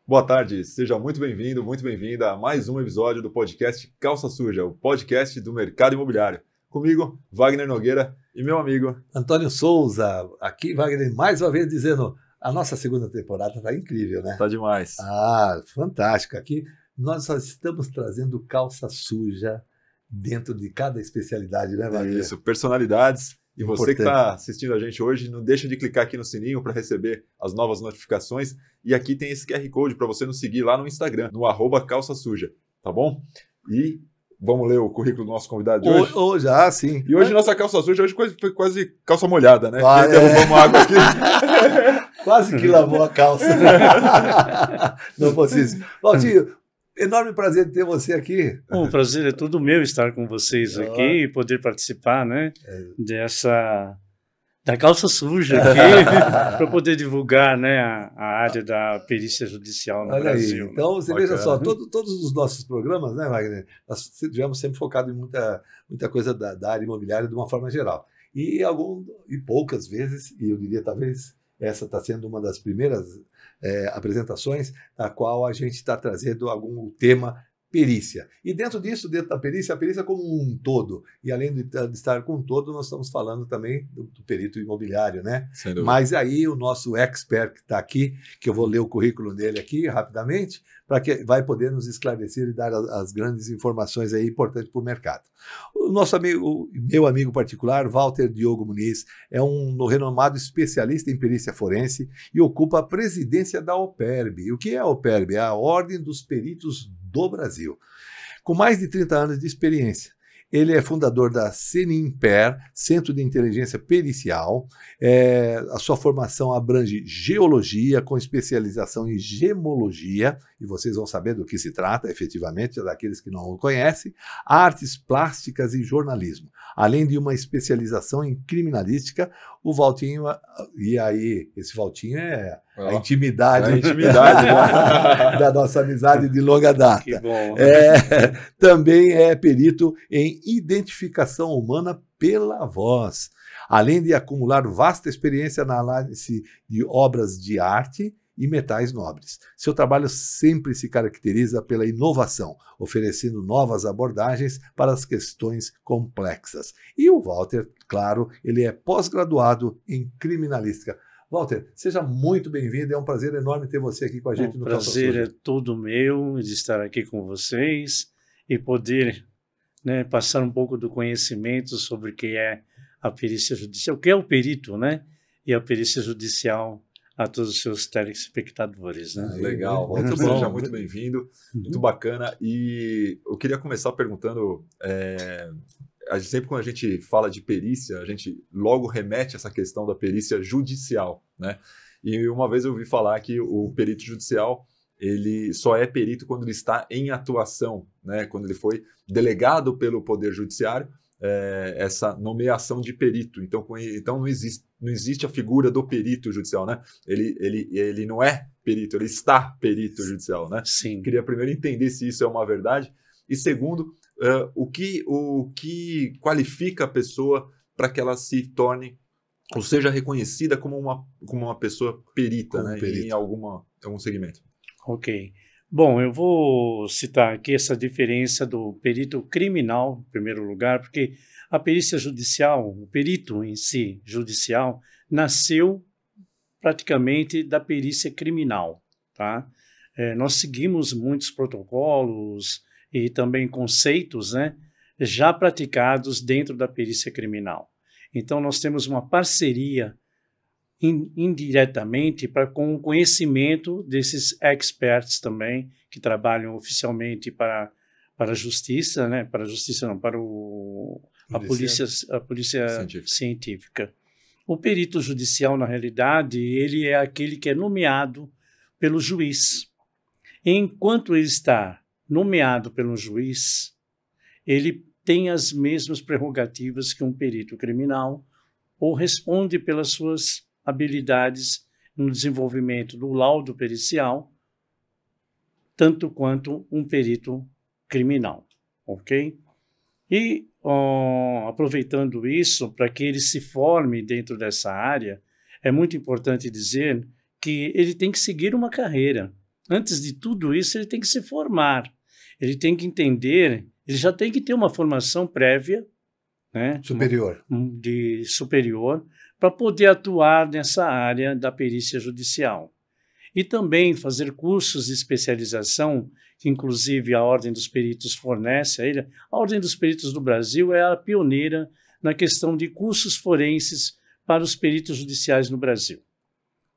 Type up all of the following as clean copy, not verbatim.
Boa tarde, seja muito bem-vindo, muito bem-vinda a mais um episódio do podcast Calça Suja, o podcast do mercado imobiliário. Comigo, Wagner Nogueira e meu amigo Antônio Souza, aqui Wagner, mais uma vez dizendo, a nossa segunda temporada está incrível, né? Tá demais. Fantástico. Aqui nós só estamos trazendo calça suja dentro de cada especialidade, né, Wagner? Isso, personalidades. E Importante. Você que está assistindo a gente hoje, não deixa de clicar aqui no sininho para receber as novas notificações. E aqui tem esse QR Code para você nos seguir lá no Instagram, no @calçasuja, tá bom? E vamos ler o currículo do nosso convidado de hoje? Já, sim. E hoje nossa calça suja hoje foi quase calça molhada, né? Derrubamos água aqui. Quase que lavou a calça. Não fosse. Valtinho, enorme prazer de ter você aqui. O prazer é todo meu estar com vocês aqui e poder participar, né, da calça suja aqui, para poder divulgar, né, a área da perícia judicial no Brasil. Aí. Então, você veja só, todos os nossos programas, né, Wagner, nós tivemos sempre focado em muita coisa da área imobiliária de uma forma geral. E poucas vezes, e eu diria talvez essa está sendo uma das primeiras apresentações na qual a gente está trazendo algum tema perícia. E dentro disso, dentro da perícia, a perícia como um todo. E além de estar com um todo, nós estamos falando também do perito imobiliário, né? Mas aí o nosso expert que está aqui, que eu vou ler o currículo dele aqui rapidamente, para que vai poder nos esclarecer e dar as grandes informações aí importantes para o mercado. O nosso amigo, meu amigo particular, Walter Diogo Muniz, é um renomado especialista em perícia forense e ocupa a presidência da OPERB. O que é a OPERB? É a Ordem dos Peritos do Brasil. Com mais de 30 anos de experiência, ele é fundador da CENIMPER, Centro de Inteligência Pericial. A sua formação abrange geologia, com especialização em gemologia, e vocês vão saber do que se trata, efetivamente, daqueles que não o conhecem, artes plásticas e jornalismo, além de uma especialização em criminalística. O Valtinho, e aí, esse Valtinho é a intimidade, da nossa amizade de longa data. Que bom. Também é perito em identificação humana pela voz, além de acumular vasta experiência na análise de obras de arte e metais nobres. Seu trabalho sempre se caracteriza pela inovação, oferecendo novas abordagens para as questões complexas. E o Walter, claro, ele é pós-graduado em criminalística. Walter, seja muito bem-vindo, é um prazer enorme ter você aqui com a gente no Calça Suja. O prazer é todo meu de estar aqui com vocês e poder, né, passar um pouco do conhecimento sobre o que é a perícia judicial, o que é o perito, né, e a perícia judicial a todos os seus telespectadores, né? Legal, muito bom, seja muito bem-vindo, muito bacana. E eu queria começar perguntando, sempre quando a gente fala de perícia, a gente logo remete a essa questão da perícia judicial, né? E uma vez eu ouvi falar que o perito judicial, ele só é perito quando ele está em atuação, né? Quando ele foi delegado pelo Poder Judiciário, essa nomeação de perito. Então não existe a figura do perito judicial, né? Ele não é perito, ele está perito judicial, né? Sim. Queria primeiro entender se isso é uma verdade. E segundo, o que qualifica a pessoa para que ela se torne ou seja reconhecida como uma pessoa perita, né? Em algum segmento. Ok. Bom, eu vou citar aqui essa diferença do perito criminal, em primeiro lugar, porque a perícia judicial, o perito em si, judicial, nasceu praticamente da perícia criminal, tá? Nós seguimos muitos protocolos e também conceitos, né, já praticados dentro da perícia criminal. Então, nós temos uma parceria indiretamente com o conhecimento desses experts também, que trabalham oficialmente para a justiça, né? Para a justiça não, para a polícia científica. O perito judicial, na realidade, ele é aquele que é nomeado pelo juiz. Enquanto ele está nomeado pelo juiz, ele tem as mesmas prerrogativas que um perito criminal ou responde pelas suas habilidades no desenvolvimento do laudo pericial, tanto quanto um perito criminal, ok? E aproveitando isso, para que ele se forme dentro dessa área, é muito importante dizer que ele tem que seguir uma carreira. antes de tudo isso, ele tem que se formar, ele tem que entender, ele já tem que ter uma formação prévia, né, superior, para poder atuar nessa área da perícia judicial. E também fazer cursos de especialização, que inclusive a Ordem dos Peritos fornece a ele. A Ordem dos Peritos do Brasil é a pioneira na questão de cursos forenses para os peritos judiciais no Brasil.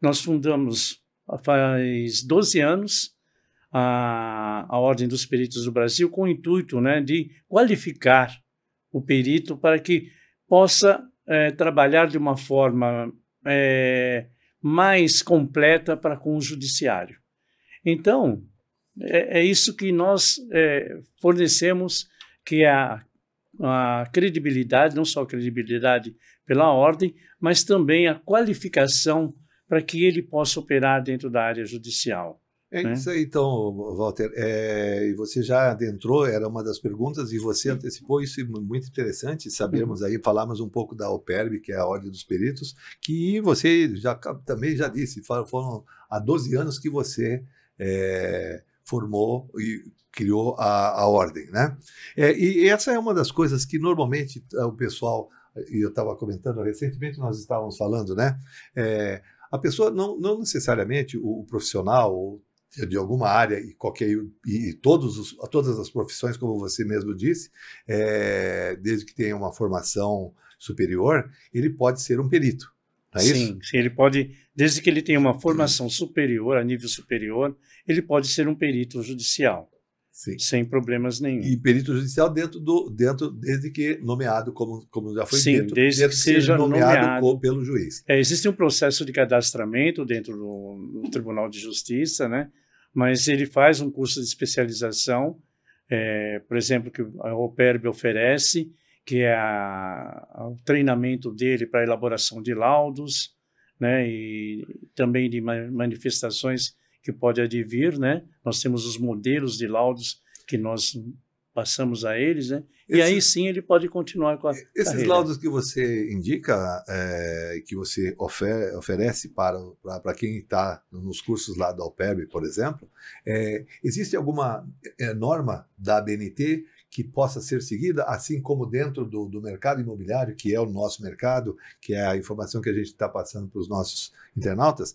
Nós fundamos, faz 12 anos, a Ordem dos Peritos do Brasil com o intuito, né, de qualificar o perito para que possa trabalhar de uma forma mais completa para com o judiciário. Então, é isso que nós fornecemos, que é a credibilidade, não só a credibilidade pela ordem, mas também a qualificação para que ele possa operar dentro da área judicial. É isso aí, então, Walter. E você já adentrou, era uma das perguntas, e você antecipou isso, muito interessante sabermos aí, falarmos um pouco da OPERB, que é a Ordem dos Peritos, que você também já disse, foram há 12 anos que você formou e criou a ordem, né? E essa é uma das coisas que normalmente o pessoal, e eu estava comentando recentemente, nós estávamos falando, né? A pessoa, não necessariamente o profissional de alguma área e todas as profissões, como você mesmo disse, desde que tenha uma formação superior, ele pode ser um perito. Não é isso? Sim, ele pode, desde que ele tenha uma formação superior, a nível superior, ele pode ser um perito judicial. Sim. Sem problemas nenhum. E perito judicial desde que nomeado, como já foi dito. Sim, desde que seja nomeado pelo juiz. Existe um processo de cadastramento dentro do Tribunal de Justiça, né? Mas ele faz um curso de especialização, por exemplo, que a OPERB oferece, que é o treinamento dele para elaboração de laudos, né? E também de manifestações que pode advir, né? Nós temos os modelos de laudos que nós passamos a eles, né? E aí sim ele pode continuar com a Esses carreira. laudos que você indica, que você oferece para quem está nos cursos lá da OPERB, por exemplo, existe alguma norma da ABNT que possa ser seguida, assim como dentro do mercado imobiliário, que é o nosso mercado, que é a informação que a gente está passando para os nossos internautas?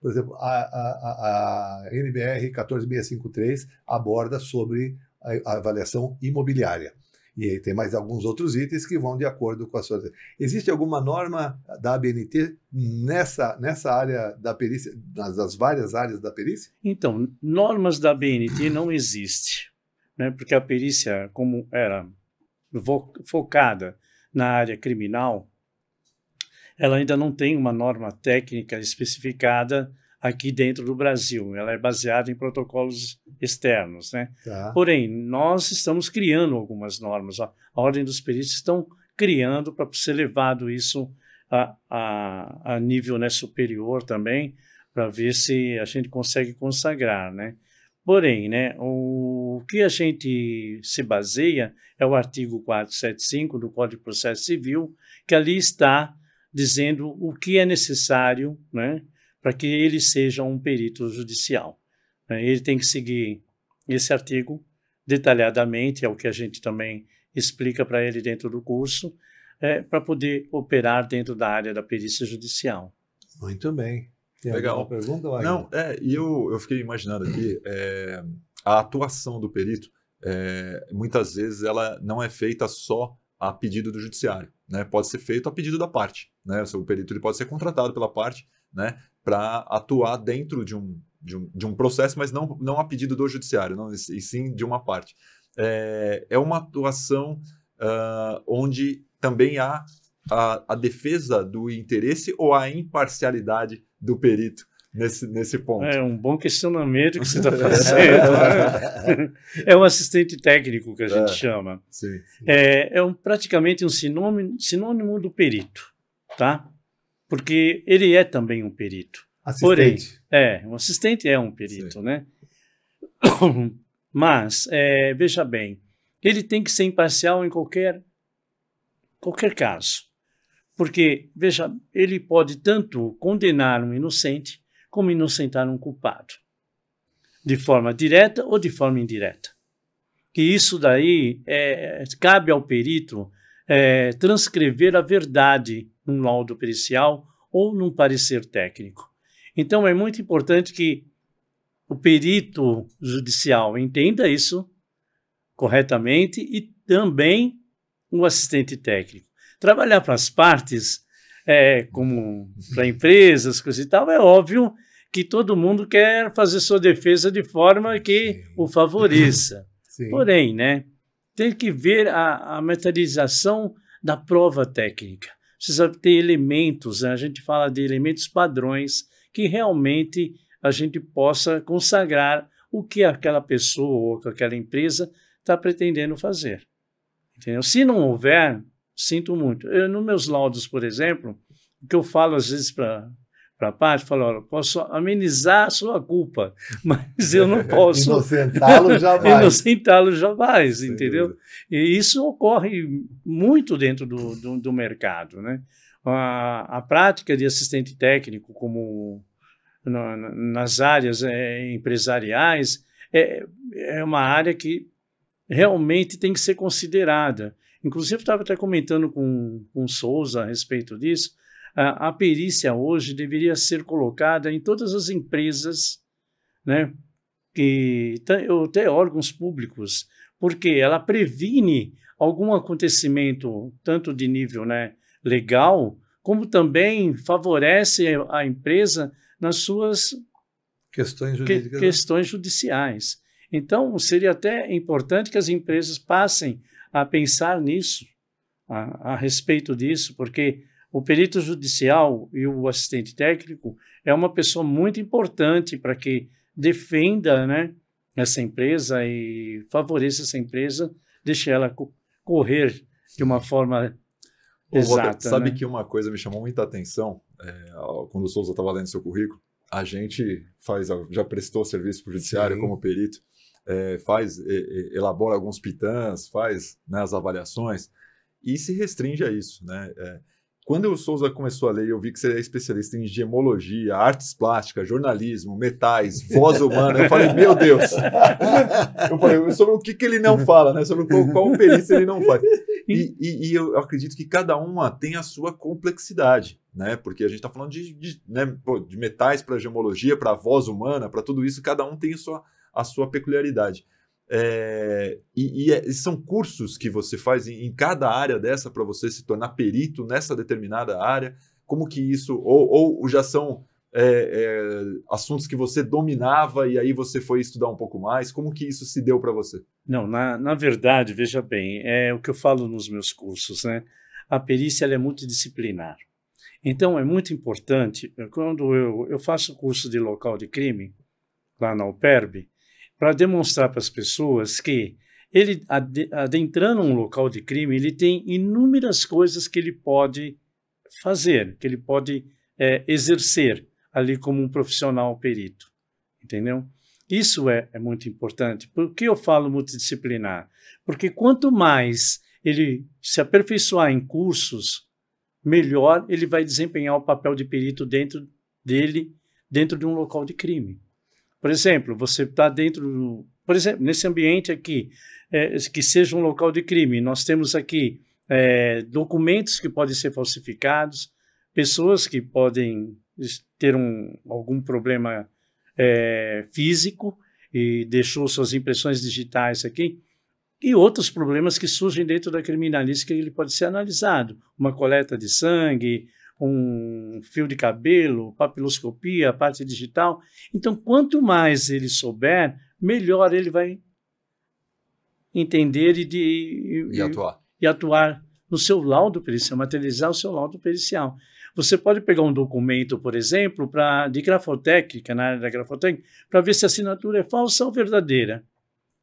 Por exemplo, a NBR 14653 aborda sobre a avaliação imobiliária. E aí tem mais alguns outros itens que vão de acordo com a sua... Existe alguma norma da ABNT nessa área da perícia, nas várias áreas da perícia? Então, normas da ABNT não existe, né? Porque a perícia, como era focada na área criminal, ela ainda não tem uma norma técnica especificada aqui dentro do Brasil. Ela é baseada em protocolos externos, né? Tá. Porém, nós estamos criando algumas normas. A Ordem dos Peritos estão criando para ser levado isso a nível, né, superior também, para ver se a gente consegue consagrar, né? Porém, né, o que a gente se baseia é o artigo 475 do Código de Processo Civil, que ali está dizendo o que é necessário, né, para que ele seja um perito judicial. Ele tem que seguir esse artigo detalhadamente, é o que a gente também explica para ele dentro do curso, para poder operar dentro da área da perícia judicial. Muito bem. Tem Legal. alguma pergunta, Wagner? Não, e eu fiquei imaginando aqui, a atuação do perito, muitas vezes ela não é feita só a pedido do judiciário, né? Pode ser feito a pedido da parte, né? O perito ele pode ser contratado pela parte, né, para atuar dentro de um processo, mas não a pedido do judiciário, não, e sim de uma parte. É uma atuação onde também há a defesa do interesse ou a imparcialidade do perito nesse ponto. É um bom questionamento que você está fazendo. É um assistente técnico que a gente chama. Sim. Praticamente um sinônimo do perito, tá? Porque ele é também um perito. Assistente. Porém, um assistente é um perito, sim, né? Mas, veja bem, ele tem que ser imparcial em qualquer caso. Porque, veja, ele pode tanto condenar um inocente, como inocentar um culpado, de forma direta ou de forma indireta. Que isso daí cabe ao perito transcrever a verdade num laudo pericial ou num parecer técnico. Então, é muito importante que o perito judicial entenda isso corretamente e também o assistente técnico. Trabalhar para as partes, como para empresas, coisa e tal, é óbvio que todo mundo quer fazer sua defesa de forma que o favoreça. Sim. Porém, né, tem que ver a materialização da prova técnica. Precisa ter elementos, né? A gente fala de elementos padrões que realmente a gente possa consagrar o que aquela pessoa ou aquela empresa está pretendendo fazer. Entendeu? Se não houver, sinto muito. Nos meus laudos, por exemplo, o que eu falo às vezes para a parte, falo, olha, posso amenizar a sua culpa, mas eu não posso inocentá-lo jamais. Inocentá-lo jamais, entendeu? E isso ocorre muito dentro do mercado, né? A prática de assistente técnico, como nas áreas empresariais, é uma área que realmente tem que ser considerada. Inclusive, eu estava até comentando com o Souza a respeito disso. A perícia hoje deveria ser colocada em todas as empresas, né, até órgãos públicos, porque ela previne algum acontecimento, tanto de nível, né, legal, como também favorece a empresa nas suas questões judiciais. Então, seria até importante que as empresas passem a pensar nisso, a respeito disso, porque o perito judicial e o assistente técnico é uma pessoa muito importante para que defenda, né, essa empresa e favoreça essa empresa, deixe ela correr de uma forma exata. Walter, sabe, né? Que uma coisa me chamou muita atenção, quando o Souza estava lendo seu currículo, a gente já prestou serviço para o judiciário Sim. como perito, elabora alguns pitãs, faz, né, as avaliações e se restringe a isso, né? Quando o Souza começou a ler, eu vi que você é especialista em gemologia, artes plásticas, jornalismo, metais, voz humana. Eu falei, meu Deus! Eu falei, sobre o que ele não fala, né? Sobre qual perícia ele não faz. E eu acredito que cada uma tem a sua complexidade, né? Porque a gente está falando de metais para gemologia, para voz humana, para tudo isso, cada um tem a sua peculiaridade. São cursos que você faz em cada área dessa para você se tornar perito nessa determinada área? Como que isso... Ou já são assuntos que você dominava e aí você foi estudar um pouco mais? Como que isso se deu para você? Não, na verdade, veja bem, é o que eu falo nos meus cursos, né? A perícia ela é multidisciplinar. Então, é muito importante, quando eu faço curso de local de crime, lá na UPERB, para demonstrar para as pessoas que ele, adentrando um local de crime, ele tem inúmeras coisas que ele pode fazer, que ele pode exercer ali como um profissional perito, entendeu? Isso é muito importante. Por que eu falo multidisciplinar? Porque quanto mais ele se aperfeiçoar em cursos, melhor ele vai desempenhar o papel de perito dentro de um local de crime. Por exemplo, você está por exemplo, nesse ambiente aqui, que seja um local de crime, nós temos aqui documentos que podem ser falsificados, pessoas que podem ter algum problema físico e deixou suas impressões digitais aqui, e outros problemas que surgem dentro da criminalística que ele pode ser analisado. Uma coleta de sangue, um fio de cabelo, papiloscopia, parte digital. Então, quanto mais ele souber, melhor ele vai entender e atuar no seu laudo pericial, materializar o seu laudo pericial. Você pode pegar um documento, por exemplo, de grafotécnica, na área da grafotécnica, para ver se a assinatura é falsa ou verdadeira.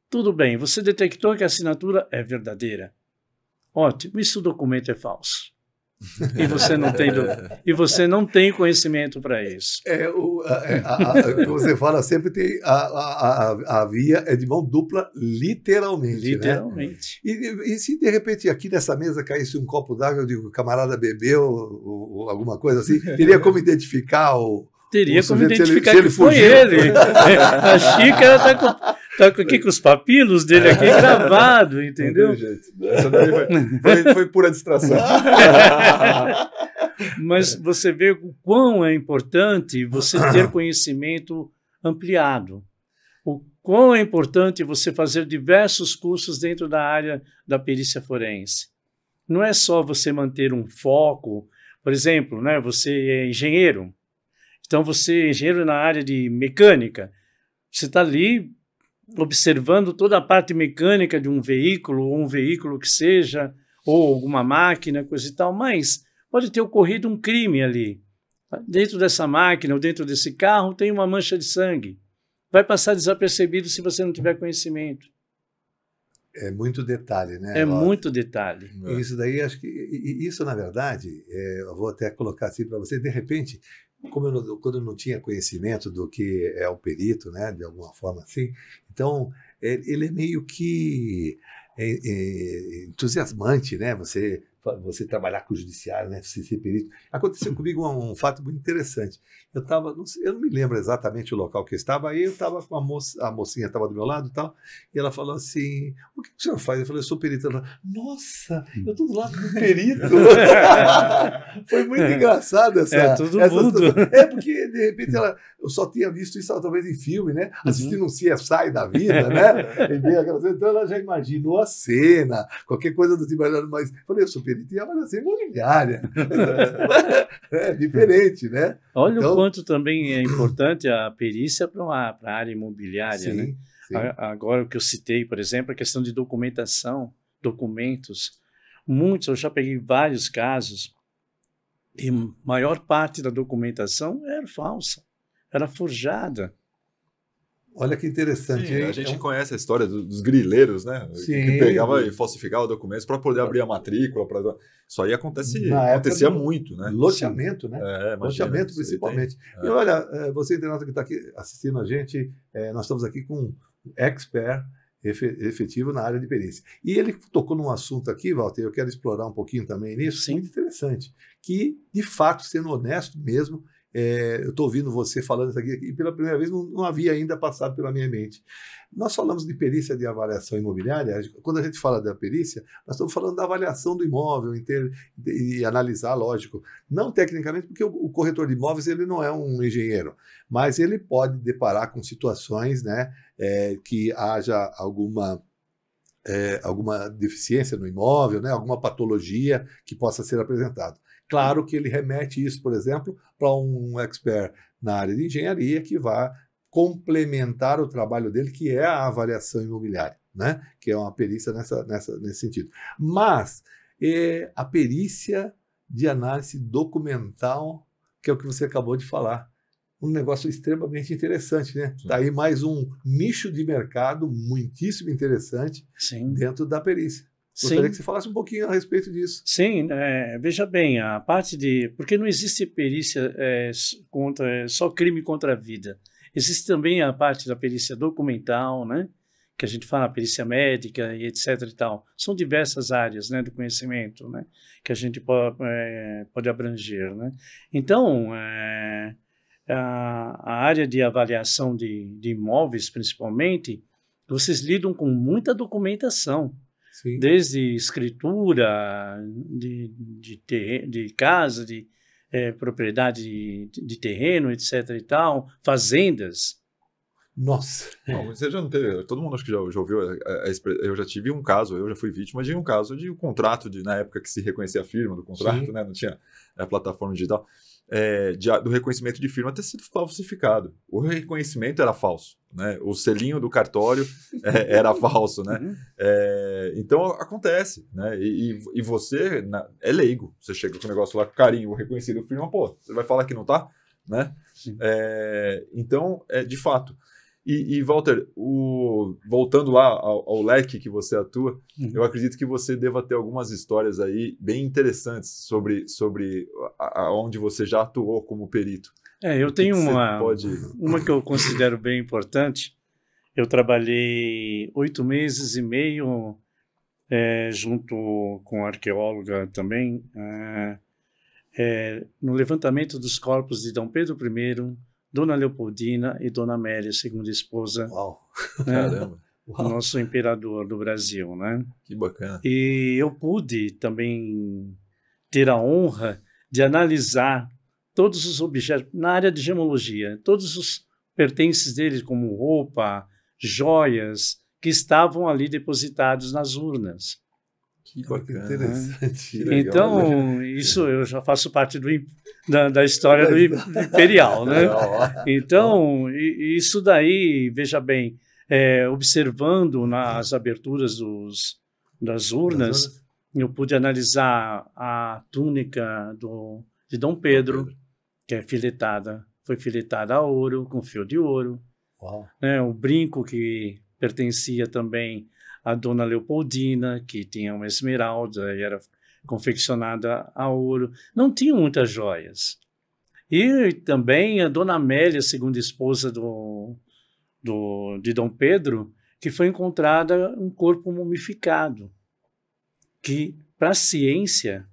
Tudo bem, você detectou que a assinatura é verdadeira. Ótimo, e se o documento é falso? E você não tem conhecimento para isso. Você fala sempre tem a via é de mão dupla, literalmente. Literalmente. Né? E se de repente aqui nessa mesa caísse um copo d'água, eu digo, camarada bebeu ou alguma coisa assim, teria como identificar Teria como identificar que foi ele. A xícara está aqui com os papilos dele aqui gravado, entendeu? Não tem jeito. Essa daí foi pura distração. Mas você vê o quão é importante você ter conhecimento ampliado. O quão é importante você fazer diversos cursos dentro da área da perícia forense. Não é só você manter um foco. Por exemplo, né, você é engenheiro. Então, você é engenheiro na área de mecânica. Você está ali observando toda a parte mecânica de um veículo, ou um veículo que seja, ou alguma máquina, coisa e tal, mas pode ter ocorrido um crime ali. Dentro dessa máquina ou dentro desse carro tem uma mancha de sangue. Vai passar desapercebido se você não tiver conhecimento. É muito detalhe, né? É muito detalhe. Isso daí, acho que... Isso, na verdade, eu vou até colocar assim para você, de repente... Quando eu não tinha conhecimento do que é o perito, né, de alguma forma assim, então ele é meio que entusiasmante, né, você trabalhar com o judiciário, né, você ser perito. Aconteceu comigo um fato muito interessante. Eu não me lembro exatamente o local que eu estava, aí eu estava com a mocinha estava do meu lado e tal, e ela falou assim, o que o senhor faz? Eu falei, eu sou perito. Ela falou, nossa, eu estou do lado do perito. Foi muito engraçado essa mundo. Porque de repente eu só tinha visto isso talvez em filme, né? Assistindo um CSI da vida, né? Então ela já imaginou a cena, qualquer coisa do tipo, mas eu falei, eu sou perito em avaliação imobiliária. É diferente, né? Olha então, o quanto também é importante a perícia para a área imobiliária, sim, né? Sim. Agora, o que eu citei, por exemplo, a questão de documentação, documentos. Eu já peguei vários casos e a maior parte da documentação era falsa, era forjada. Olha que interessante. Sim, a gente conhece a história dos grileiros, né? Sim. Que pegava e falsificava documentos para poder abrir a matrícula. Isso aí acontecia muito, né? Loteamento, né? Loteamento, principalmente. E olha, você internauta que está aqui assistindo a gente, nós estamos aqui com um expert efetivo na área de perícia. E ele tocou num assunto aqui, Walter, eu quero explorar um pouquinho também nisso, sim, muito interessante, que, de fato, sendo honesto mesmo, eu estou ouvindo você falando isso aqui e pela primeira vez não havia ainda passado pela minha mente. Nós falamos de perícia de avaliação imobiliária. Quando a gente fala da perícia, nós estamos falando da avaliação do imóvel e analisar, lógico, não tecnicamente, porque o corretor de imóveis ele não é um engenheiro, mas ele pode deparar com situações, né, que haja alguma deficiência no imóvel, né, alguma patologia que possa ser apresentada. Claro que ele remete isso, por exemplo, para um expert na área de engenharia que vai complementar o trabalho dele, que é a avaliação imobiliária, né? Que é uma perícia nesse sentido. Mas a perícia de análise documental, que é o que você acabou de falar, um negócio extremamente interessante, né? Está aí mais um nicho de mercado muitíssimo interessante, sim, dentro da perícia. Gostaria que você falasse um pouquinho a respeito disso. Sim, veja bem, a parte de... Porque não existe perícia só crime contra a vida. Existe também a parte da perícia documental, né? Que a gente fala perícia médica e etc. e tal. São diversas áreas, né, do conhecimento, né, que a gente pode abranger, né? Então, a área de avaliação de imóveis, principalmente, vocês lidam com muita documentação. Sim. Desde escritura de casa, de propriedade de terreno, etc. e tal, fazendas. Nossa! Não, você já não teve, todo mundo acho que já ouviu, eu já tive um caso, eu já fui vítima de um caso de um contrato, na época que se reconhecia a firma do contrato, né, não tinha a plataforma digital, do reconhecimento de firma ter sido falsificado. O reconhecimento era falso, né? O selinho do cartório era falso, né? Uhum. Então acontece, né? E você é leigo, você chega com o negócio lá com carinho, o reconhecido firma, pô, você vai falar que não tá, né? Então, de fato. E Walter, voltando lá ao leque que você atua, eu acredito que você deva ter algumas histórias aí bem interessantes sobre onde você já atuou como perito. Eu tenho uma que eu considero bem importante. Eu trabalhei 8 meses e meio junto com a arqueóloga também, no levantamento dos corpos de Dom Pedro I, Dona Leopoldina e Dona Amélia, segunda esposa. Uau! Né? Caramba! Uau. Nosso imperador do Brasil, né? Que bacana. E eu pude também ter a honra de analisar todos os objetos na área de gemologia, todos os pertences dele, como roupa, joias, que estavam ali depositados nas urnas. Que bacana. Interessante. Então, isso eu já faço parte da história do Imperial, né? Então, isso daí, veja bem, observando nas aberturas das urnas, eu pude analisar a túnica de Dom Pedro, que é filetada, foi filetada a ouro, com fio de ouro. Uau. Né? O brinco que pertencia também à Dona Leopoldina, que tinha uma esmeralda e era confeccionada a ouro. Não tinha muitas joias. E também a Dona Amélia, segunda esposa de Dom Pedro, que foi encontrada um corpo mumificado, que, para a ciência,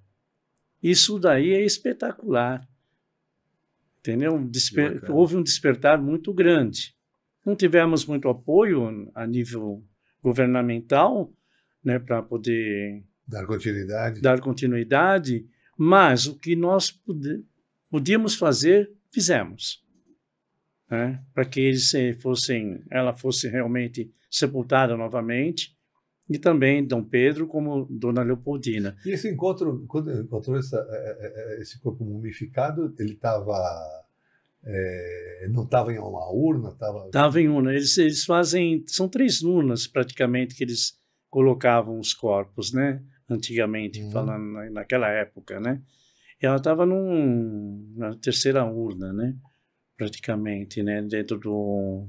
isso daí é espetacular. Entendeu? Houve um despertar muito grande. Não tivemos muito apoio a nível governamental, né, para poder dar continuidade, mas o que nós podíamos fazer, fizemos. Né, para que ela fosse realmente sepultada novamente, e também Dom Pedro como Dona Leopoldina. E esse encontro, quando encontrou esse corpo mumificado, ele estava... não estava em uma urna? Estava em urna. Eles fazem... São 3 urnas, praticamente, que eles colocavam os corpos, né? Antigamente, falando naquela época, né? E ela estava na 3ª urna, né? Praticamente, né? Dentro do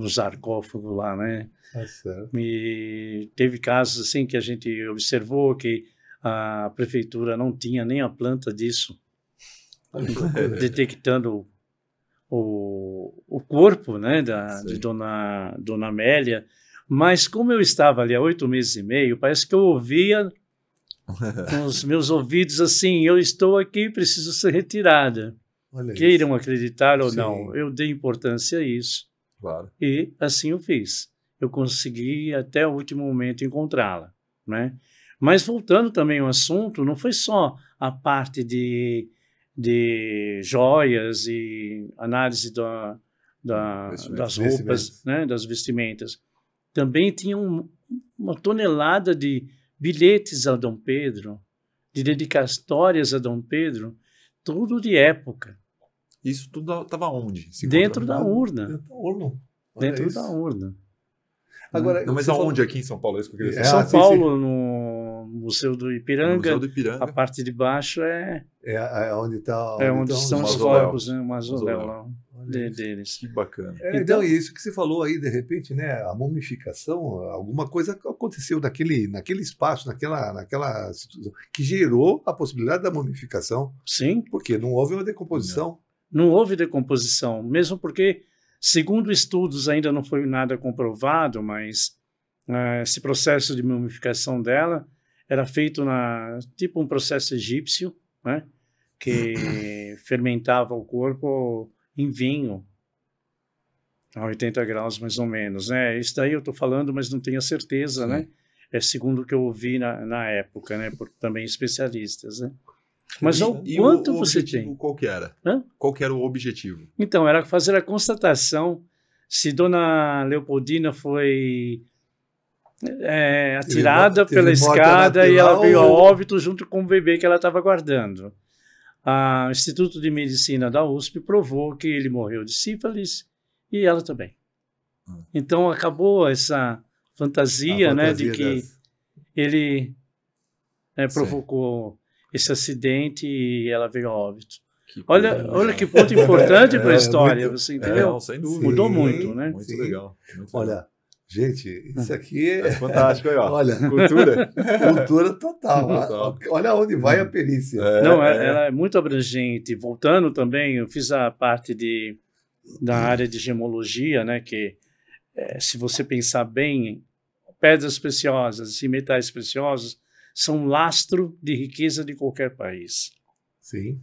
sarcófago lá, né? Certo. E teve casos assim que a gente observou que a prefeitura não tinha nem a planta disso, detectando o corpo, né, de Dona Amélia. Mas como eu estava ali há 8 meses e meio, parece que eu ouvia com os meus ouvidos assim: eu estou aqui, preciso ser retirada. Queiram acreditar ou não, eu dei importância a isso. Claro. E assim eu fiz. Eu consegui até o último momento encontrá-la, né? Mas voltando também ao assunto, não foi só a parte de joias e análise das roupas, né, das vestimentas. Também tinha uma tonelada de bilhetes a Dom Pedro, de dedicatórias a Dom Pedro, tudo de época. Isso tudo estava onde? Dentro da urna. Dentro da urna. Agora, mas aonde aqui em São Paulo? É isso que eu queria saber. São Paulo, no Museu do Ipiranga. Museu do Ipiranga. A parte de baixo onde estão os corpos, né? O mausoléu lá deles. Que bacana. Então, isso que você falou aí, de repente, né? A mumificação, alguma coisa aconteceu naquele espaço, naquela situação, que gerou a possibilidade da mumificação. Sim. Porque não houve uma decomposição. Não houve decomposição, mesmo porque, segundo estudos, ainda não foi nada comprovado, mas esse processo de mumificação dela era feito tipo um processo egípcio, né, que fermentava o corpo em vinho, a 80 graus mais ou menos. Né? Isso daí eu estou falando, mas não tenho a certeza, né? É segundo o que eu ouvi na época, né, por também especialistas, né? Mas quanto você tem? Qual que era? Qual que era o objetivo? Então, era fazer a constatação se Dona Leopoldina foi atirada pela escada e ela veio a óbito junto com o bebê que ela estava guardando. O Instituto de Medicina da USP provou que ele morreu de sífilis e ela também. Então, acabou essa fantasia, né, de que ele provocou esse acidente e ela veio a óbito. Olha que ponto importante para a história, você entendeu? Sem dúvida. Mudou muito, né? Muito legal. Olha, gente, isso aqui é fantástico aí, ó. Olha, cultura total. Olha onde vai a perícia. Não, ela é muito abrangente. Voltando também, eu fiz a parte da área de gemologia, né? Que se você pensar bem, pedras preciosas e metais preciosos são lastro de riqueza de qualquer país. Sim.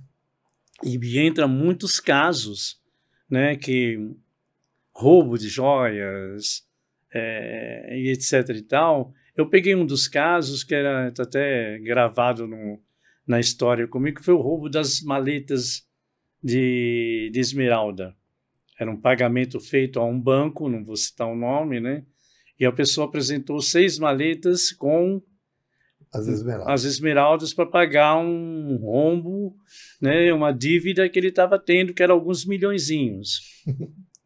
E entra muitos casos, né, que roubo de joias, e etc e tal. Eu peguei um dos casos que era até gravado na história comigo, que foi o roubo das maletas de Esmeralda. Era um pagamento feito a um banco, não vou citar o nome, né? E a pessoa apresentou 6 maletas com as esmeraldas para pagar um rombo, né? Uma dívida que ele estava tendo, que era alguns milhõezinhos,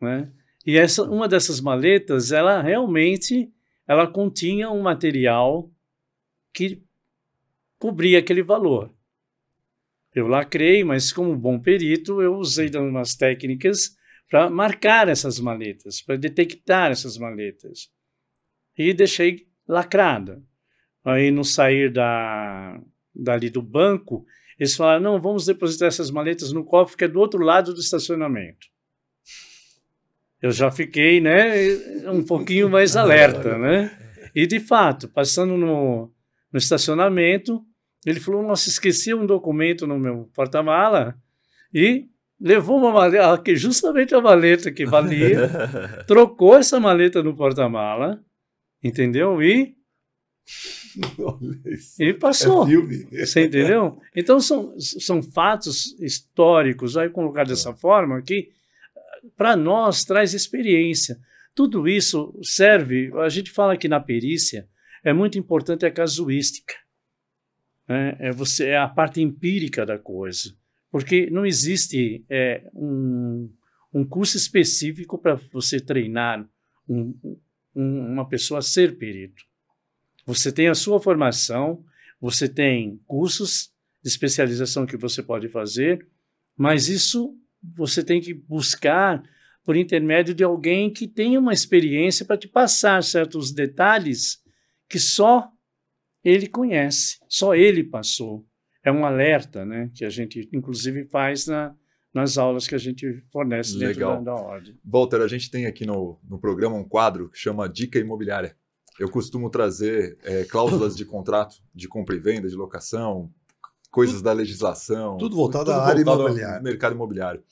né? E uma dessas maletas, ela realmente continha um material que cobria aquele valor. Eu lacrei, mas como bom perito, eu usei umas técnicas para marcar essas maletas, para detectar essas maletas. E deixei lacrada. Aí, no sair dali do banco, eles falaram, não, vamos depositar essas maletas no cofre que é do outro lado do estacionamento. Eu já fiquei, né, um pouquinho mais alerta, né? E, de fato, passando no estacionamento, ele falou, nossa, esqueci um documento no meu porta-mala e levou uma maleta, justamente a maleta que valia, trocou essa maleta no porta-mala, entendeu? E passou. É filme. Você entendeu? Então, são fatos históricos, vai colocar dessa forma, que para nós traz experiência. Tudo isso serve, a gente fala que na perícia é muito importante a casuística. Né? É a parte empírica da coisa. Porque não existe um curso específico para você treinar uma pessoa a ser perito. Você tem a sua formação, você tem cursos de especialização que você pode fazer, mas isso você tem que buscar por intermédio de alguém que tenha uma experiência para te passar certos detalhes que só ele conhece, só ele passou. É um alerta, né, que a gente, inclusive, faz nas aulas que a gente fornece dentro da ordem. Walter, a gente tem aqui no programa um quadro que chama Dica Imobiliária. Eu costumo trazer cláusulas de contrato, de compra e venda, de locação, coisas da legislação. Tudo voltado à área imobiliária. Ao mercado imobiliário.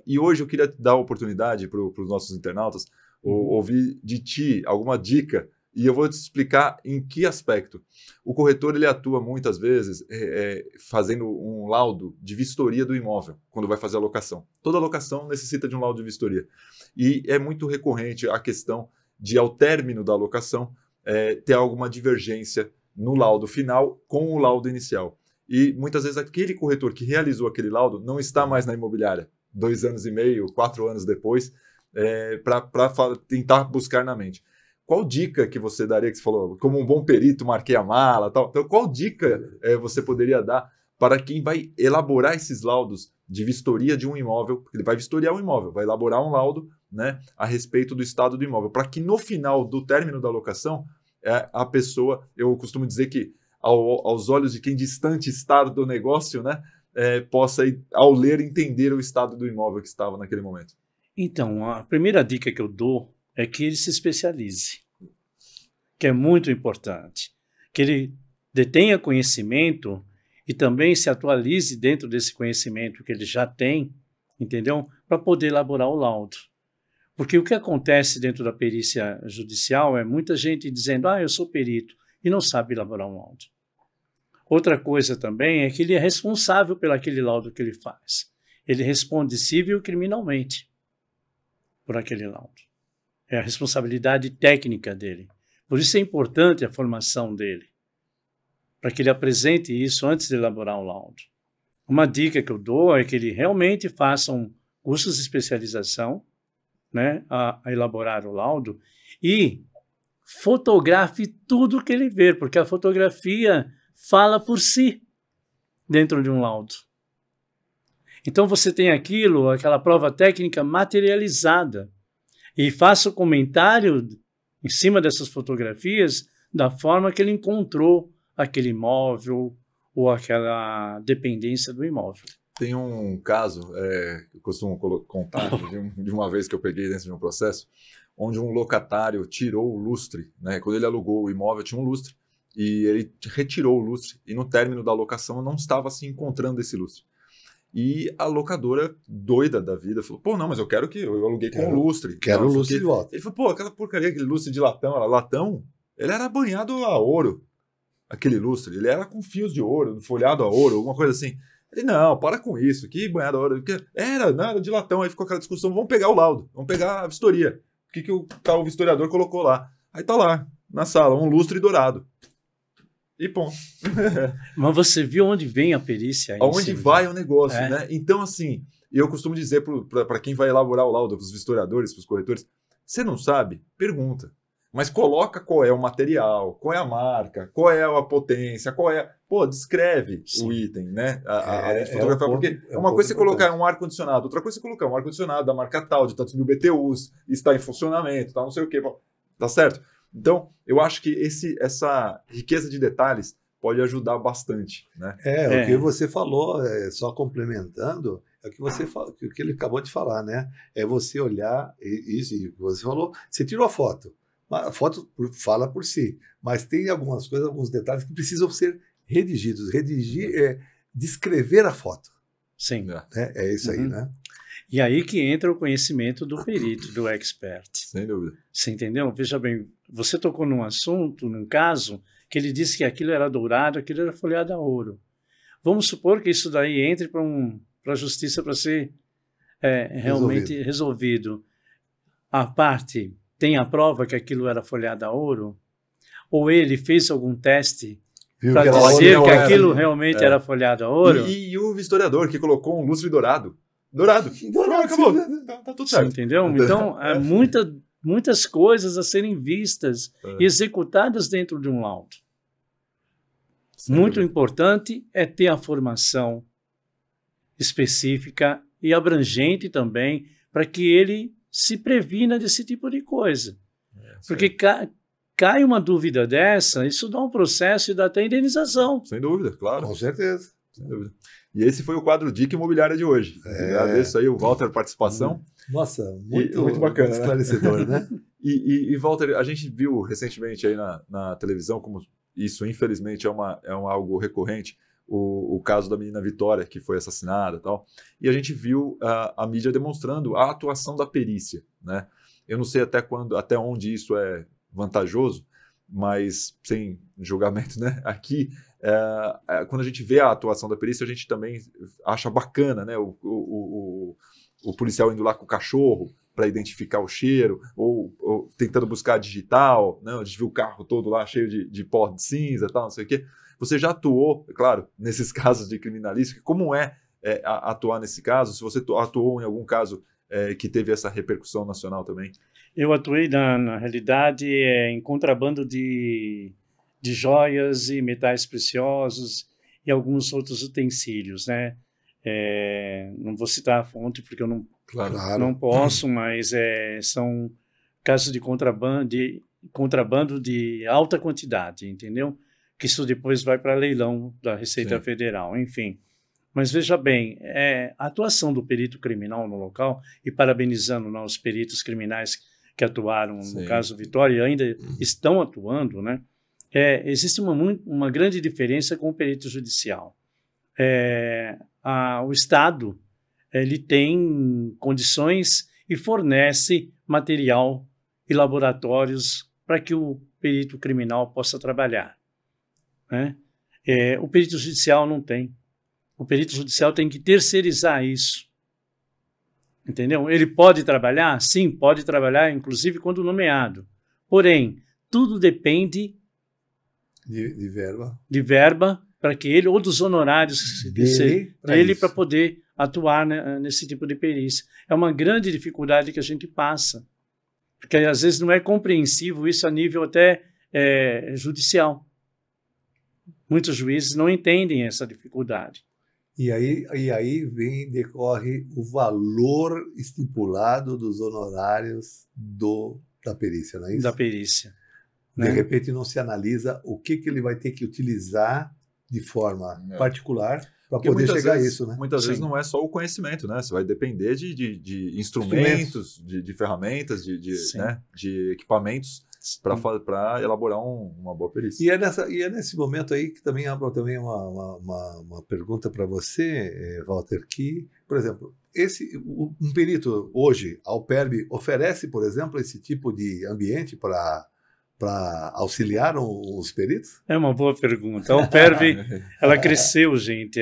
E hoje eu queria dar a oportunidade para os nossos internautas ouvir de ti alguma dica. E eu vou te explicar em que aspecto. O corretor ele atua muitas vezes fazendo um laudo de vistoria do imóvel, quando vai fazer a locação. Toda locação necessita de um laudo de vistoria. E é muito recorrente a questão de, ao término da locação, ter alguma divergência no laudo final com o laudo inicial. E muitas vezes aquele corretor que realizou aquele laudo não está mais na imobiliária, 2 anos e meio, 4 anos depois, para tentar buscar na mente. Qual dica que você daria, que você falou, como um bom perito, marquei a mala, tal. Então, qual dica você poderia dar para quem vai elaborar esses laudos de vistoria de um imóvel? Porque ele vai vistoriar um imóvel, vai elaborar um laudo, né, a respeito do estado do imóvel, para que no final do término da locação, a pessoa, eu costumo dizer que aos olhos de quem distante está do negócio, né, possa, ao ler, entender o estado do imóvel que estava naquele momento. Então, a primeira dica que eu dou é que ele se especialize, que é muito importante, que ele detenha conhecimento e também se atualize dentro desse conhecimento que ele já tem, entendeu? Para poder elaborar o laudo. Porque o que acontece dentro da perícia judicial é muita gente dizendo, eu sou perito, e não sabe elaborar um laudo. Outra coisa também é que ele é responsável pelo aquele laudo que ele faz. Ele responde civil e criminalmente por aquele laudo. É a responsabilidade técnica dele. Por isso é importante a formação dele, para que ele apresente isso antes de elaborar o laudo. Uma dica que eu dou é que ele realmente faça cursos de especialização, né, a elaborar o laudo, e fotografe tudo que ele vê, porque a fotografia fala por si dentro de um laudo. Então você tem aquela prova técnica materializada, e faça o comentário em cima dessas fotografias da forma que ele encontrou aquele imóvel ou aquela dependência do imóvel. Tem um caso, eu costumo contar, de uma vez que eu peguei dentro de um processo, onde um locatário tirou o lustre, né? Quando ele alugou o imóvel, tinha um lustre, e ele retirou o lustre, e no término da locação não estava se encontrando esse lustre. E a locadora, doida da vida, falou, pô, não, mas eu quero que eu aluguei com lustre. Quero o lustre de volta. Ele falou, pô, aquela porcaria, aquele lustre de latão, latão, ele era banhado a ouro, aquele lustre, ele era com fios de ouro, folhado a ouro, alguma coisa assim. Ele, não, para com isso, que banhado a ouro, porque era de latão, aí ficou aquela discussão, vamos pegar o laudo, vamos pegar a vistoria, o que o tal historiador colocou lá. Aí tá lá, na sala, um lustre dourado. E ponto. Mas você viu onde vem a perícia? Aonde vai o negócio, né? Então, assim, eu costumo dizer para quem vai elaborar o laudo, para os historiadores, para os corretores, você não sabe? Pergunta. Mas coloca qual é o material, qual é a marca, qual é a potência, qual é... Pô, descreve o item, né? Porque uma coisa é você colocar um ar-condicionado, outra coisa é você colocar um ar-condicionado da marca tal, de tantos mil BTUs, está em funcionamento, tá não sei o quê. Tá certo? Então, eu acho que essa riqueza de detalhes pode ajudar bastante, né? O que você falou, só complementando, é o que ele acabou de falar, né? É você olhar, isso que você falou, você tirou a foto. A foto fala por si, mas tem algumas coisas, alguns detalhes que precisam ser redigidos. Redigir é descrever a foto. Sim. É isso aí, né? E aí que entra o conhecimento do perito, do expert. Sem dúvida. Você entendeu? Veja bem, você tocou num assunto, num caso, que ele disse que aquilo era dourado, aquilo era folhado a ouro. Vamos supor que isso daí entre para a justiça para ser realmente resolvido. A parte tem a prova que aquilo era folhado a ouro? Ou ele fez algum teste para dizer que aquilo realmente era folhado a ouro? E o historiador que colocou um lustre dourado. Dourado. Acabou. Tá tudo certo. Você entendeu? Então, muitas coisas a serem vistas e executadas dentro de um laudo. Muito importante é ter a formação específica e abrangente também para que ele se previna desse tipo de coisa. Porque cai uma dúvida dessa, isso dá um processo e dá até indenização. Sem dúvida, claro. Com certeza. Sem dúvida. E esse foi o quadro Dica Imobiliária de hoje. Agradeço aí o Walter a participação. Nossa, muito bacana, esclarecedor, né? E Walter, a gente viu recentemente aí na televisão, como isso infelizmente é algo recorrente, o caso da menina Vitória, que foi assassinada e tal. E a gente viu a mídia demonstrando a atuação da perícia, né? Eu não sei até onde isso é vantajoso, mas sem julgamento, né? Aqui, quando a gente vê a atuação da perícia, a gente também acha bacana, né? O policial indo lá com o cachorro para identificar o cheiro, ou tentando buscar digital, né? A gente viu o carro todo lá cheio de pó de cinza e tal, não sei o quê. Você já atuou, claro, nesses casos de criminalística. Como atuar nesse caso? Se você atuou em algum caso que teve essa repercussão nacional também? Eu atuei, na realidade, em contrabando de joias e metais preciosos e alguns outros utensílios, né? Não vou citar a fonte porque eu não posso, mas são casos de contrabando de alta quantidade, entendeu? Que isso depois vai para leilão da Receita Federal, enfim. Mas veja bem, a atuação do perito criminal no local, e parabenizando os peritos criminais que atuaram no caso Vitória e ainda estão atuando, né? Existe uma grande diferença com o perito judicial. O Estado ele tem condições e fornece material e laboratórios para que o perito criminal possa trabalhar, né? O perito judicial não tem. O perito judicial tem que terceirizar isso. Entendeu? Ele pode trabalhar? Sim, pode trabalhar, inclusive quando nomeado. Porém, tudo depende de verba para que ele, ou dos honorários dele para poder atuar, né, nesse tipo de perícia. É uma grande dificuldade que a gente passa. Porque às vezes não é compreensível isso a nível até judicial. Muitos juízes não entendem essa dificuldade. E aí decorre o valor estipulado dos honorários da perícia, não é isso? Da perícia. De repente não se analisa o que ele vai ter que utilizar de forma particular para poder chegar a isso, né? Muitas vezes não é só o conhecimento, né? Você vai depender de instrumentos, de ferramentas, de equipamentos para elaborar uma boa perícia. E é nesse momento aí que também abro também uma pergunta para você, Walter, que, por exemplo, um perito hoje, a Alperb, oferece, por exemplo, esse tipo de ambiente para auxiliar os peritos? É uma boa pergunta. A Alperb, ela cresceu, gente.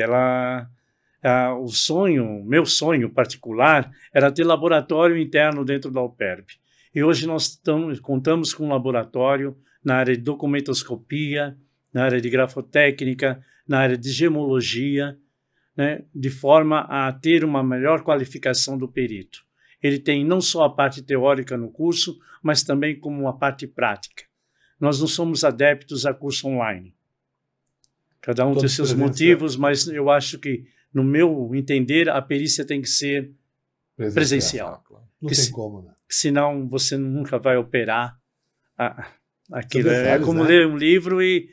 Meu sonho particular era ter laboratório interno dentro da Alperb. E hoje nós contamos com um laboratório na área de documentoscopia, na área de grafotécnica, na área de gemologia, né, de forma a ter uma melhor qualificação do perito. Ele tem não só a parte teórica no curso, mas também como a parte prática. Nós não somos adeptos a curso online. Cada um tem seus motivos, mas eu acho que, no meu entender, a perícia tem que ser presencial. Não tem como, né? Senão você nunca vai operar aquilo. É como ler um livro e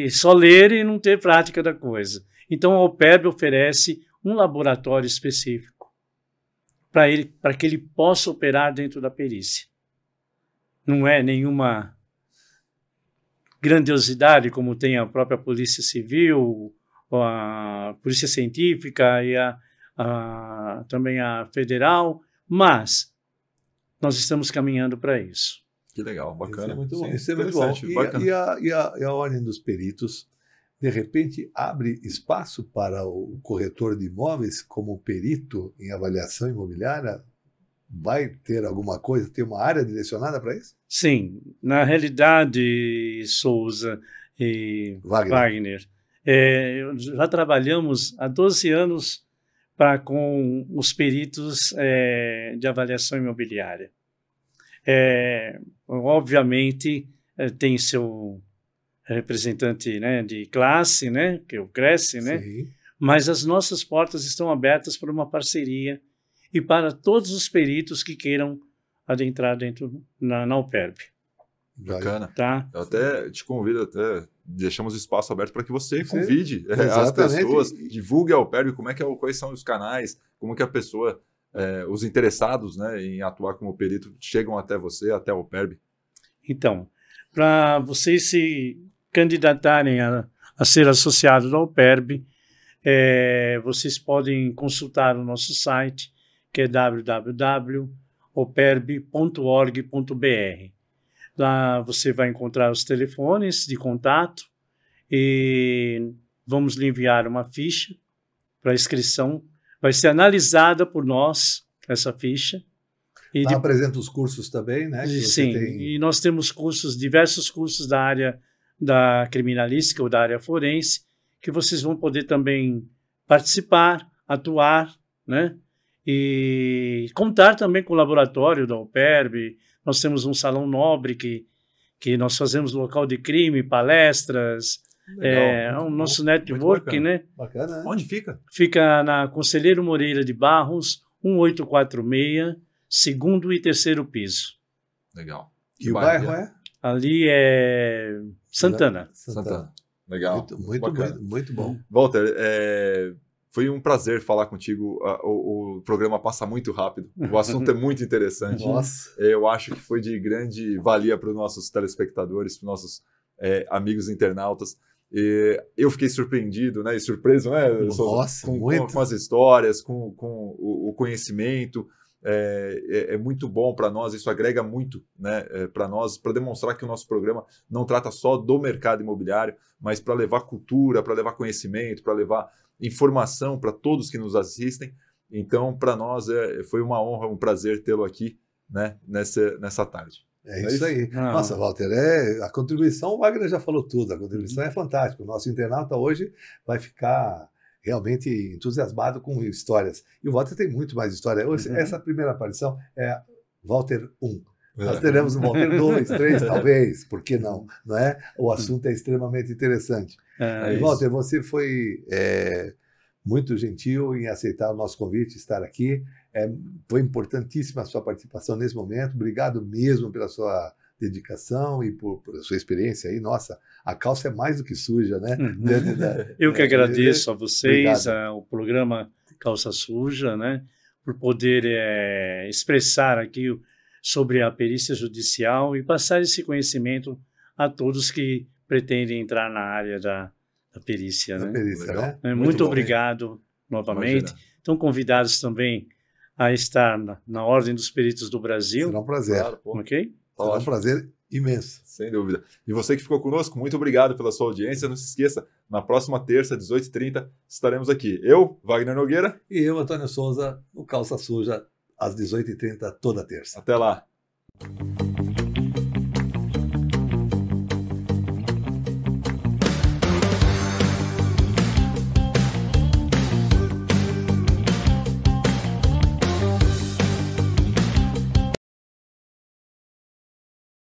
só ler e não ter prática da coisa. Então, a Alperb oferece um laboratório específico para que ele possa operar dentro da perícia. Não é nenhuma grandiosidade como tem a própria Polícia Civil, a Polícia Científica e também a Federal, mas nós estamos caminhando para isso. Que legal, bacana. Isso é muito bom. Isso é muito bom. E a Ordem dos Peritos, de repente, abre espaço para o corretor de imóveis como perito em avaliação imobiliária? Vai ter alguma coisa, ter uma área direcionada para isso? Sim. Na realidade, Souza e Wagner, já trabalhamos há 12 anos com os peritos de avaliação imobiliária. Obviamente, tem seu representante, né, de classe, né, que é o Cresce, né, mas as nossas portas estão abertas para uma parceria e para todos os peritos que queiram adentrar dentro na Alperb. Bacana. Tá? Eu até te convido, deixamos espaço aberto para que você convide as pessoas, divulgue a Alperb, quais são os canais, como que a pessoa, os interessados, né, em atuar como perito, chegam até você, até a Alperb. Então, para vocês se candidatarem a ser associados da Alperb, vocês podem consultar o nosso site, que é www.alperb.org.br. Lá você vai encontrar os telefones de contato e vamos lhe enviar uma ficha para inscrição. Vai ser analisada por nós, essa ficha. E apresenta os cursos também, né? Sim, e nós temos diversos cursos da área da criminalística ou da área forense, que vocês vão poder também participar, atuar, né? E contar também com o laboratório da Alperb. Nós temos um salão nobre que nós fazemos local de crime, palestras, o nosso network, bacana. Né? Bacana, né? Onde fica? Fica na Conselheiro Moreira de Barros, 1846, segundo e terceiro piso. Legal. E o bairro é? Ali é Santana. Legal. Muito bom. Walter, foi um prazer falar contigo. O programa passa muito rápido. O assunto é muito interessante. Nossa. Eu acho que foi de grande valia para os nossos telespectadores, para os nossos amigos internautas. Eu fiquei surpreendido, né? E surpreso, né? Nossa, com as histórias, com o conhecimento. É muito bom para nós, isso agrega muito, né, para nós, para demonstrar que o nosso programa não trata só do mercado imobiliário, mas para levar cultura, para levar conhecimento, para levar informação para todos que nos assistem. Então, para nós, foi uma honra, um prazer tê-lo aqui, né, nessa tarde. É isso aí. Nossa, Walter, a contribuição, o Wagner já falou tudo, a contribuição é fantástica. O nosso internauta hoje vai ficar realmente entusiasmado com histórias. E o Walter tem muito mais história. Essa primeira aparição é Walter 1. Nós teremos um Walter 2, 3, talvez, por que não? Não é? O assunto é extremamente interessante. Walter, você foi muito gentil em aceitar o nosso convite, estar aqui. Foi importantíssima a sua participação nesse momento. Obrigado mesmo pela sua dedicação e por sua experiência aí. Nossa, a calça é mais do que suja, né? Eu que agradeço a vocês, ao programa Calça Suja, né? Por poder expressar aqui sobre a perícia judicial e passar esse conhecimento a todos que pretendem entrar na área da perícia. Da né? perícia, né? Muito obrigado novamente. Imagina. Estão convidados também a estar na Ordem dos Peritos do Brasil. Será um prazer. Claro, pô. Ok? Será um prazer imenso. Sem dúvida. E você que ficou conosco, muito obrigado pela sua audiência. Não se esqueça, na próxima terça, 18h30, estaremos aqui. Eu, Wagner Nogueira. E eu, Antônio Souza, no Calça Suja, às 18h30, toda terça. Até lá.